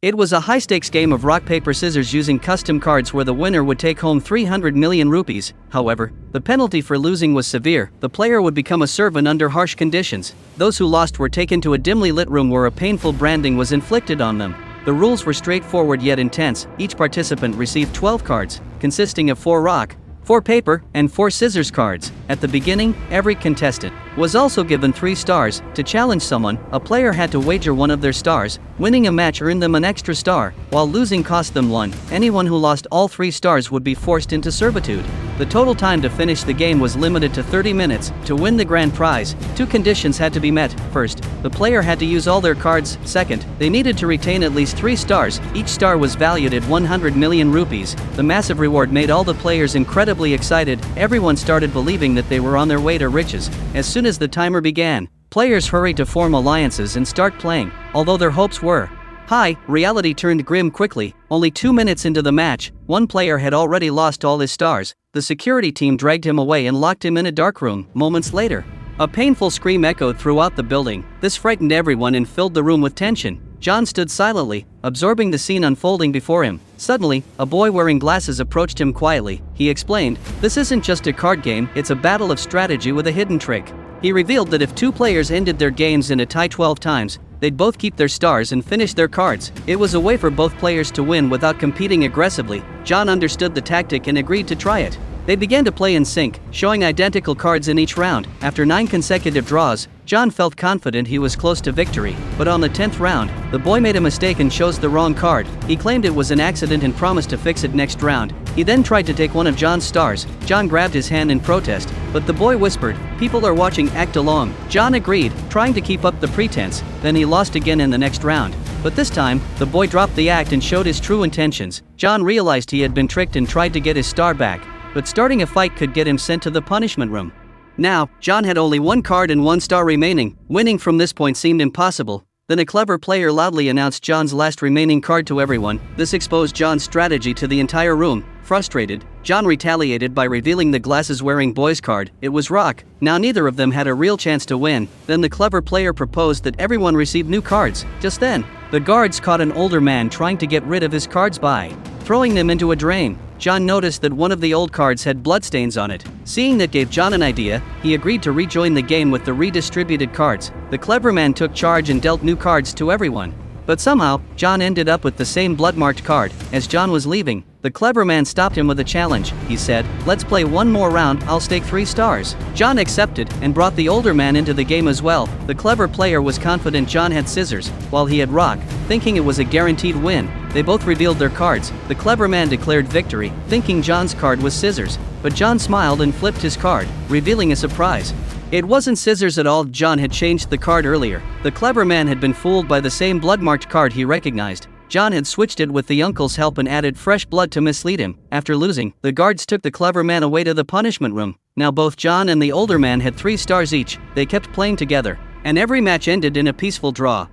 It was a high-stakes game of rock paper scissors using custom cards where the winner would take home 300 million rupees. However, the penalty for losing was severe. The player would become a servant under harsh conditions. Those who lost were taken to a dimly lit room where a painful branding was inflicted on them. The rules were straightforward yet intense. Each participant received 12 cards, consisting of 4 rock, 4 paper, and 4 scissors cards. At the beginning, every contestant was also given 3 stars. To challenge someone, a player had to wager one of their stars. Winning a match earned them an extra star, while losing cost them 1. Anyone who lost all 3 stars would be forced into servitude. The total time to finish the game was limited to 30 minutes. To win the grand prize, 2 conditions had to be met. First, the player had to use all their cards. Second, they needed to retain at least 3 stars. Each star was valued at 100 million rupees. The massive reward made all the players incredibly excited. Everyone started believing that they were on their way to riches. As soon as the timer began, players hurried to form alliances and start playing. Although their hopes were high, reality turned grim quickly. Only 2 minutes into the match, one player had already lost all his stars. The security team dragged him away and locked him in a dark room. Moments later, a painful scream echoed throughout the building. This frightened everyone and filled the room with tension. John stood silently, absorbing the scene unfolding before him. Suddenly, a boy wearing glasses approached him quietly. He explained, "This isn't just a card game, it's a battle of strategy with a hidden trick." He revealed that if 2 players ended their games in a tie 12 times, they'd both keep their stars and finish their cards. It was a way for both players to win without competing aggressively. John understood the tactic and agreed to try it. They began to play in sync, showing identical cards in each round. After 9 consecutive draws, John felt confident he was close to victory. But on the 10th round, the boy made a mistake and chose the wrong card. He claimed it was an accident and promised to fix it next round. He then tried to take one of John's stars. John grabbed his hand in protest, but the boy whispered, "People are watching, act along." John agreed, trying to keep up the pretense. Then he lost again in the next round. But this time, the boy dropped the act and showed his true intentions. John realized he had been tricked and tried to get his star back. But starting a fight could get him sent to the punishment room. Now, John had only 1 card and 1 star remaining. Winning from this point seemed impossible. Then a clever player loudly announced John's last remaining card to everyone. This exposed John's strategy to the entire room. Frustrated, John retaliated by revealing the glasses-wearing boy's card. It was rock. Now neither of them had a real chance to win. Then the clever player proposed that everyone receive new cards. Just then, the guards caught an older man trying to get rid of his cards by throwing them into a drain. John noticed that one of the old cards had bloodstains on it. Seeing that gave John an idea, he agreed to rejoin the game with the redistributed cards. The clever man took charge and dealt new cards to everyone. But somehow, John ended up with the same blood-marked card. As John was leaving, the clever man stopped him with a challenge. He said, "Let's play one more round, I'll stake 3 stars." John accepted and brought the older man into the game as well. The clever player was confident John had scissors, while he had rock, thinking it was a guaranteed win. They both revealed their cards. The clever man declared victory, thinking John's card was scissors. But John smiled and flipped his card, revealing a surprise. It wasn't scissors at all. John had changed the card earlier. The clever man had been fooled by the same blood-marked card he recognized. John had switched it with the uncle's help and added fresh blood to mislead him. After losing, the guards took the clever man away to the punishment room. Now both John and the older man had 3 stars each. They kept playing together, and every match ended in a peaceful draw.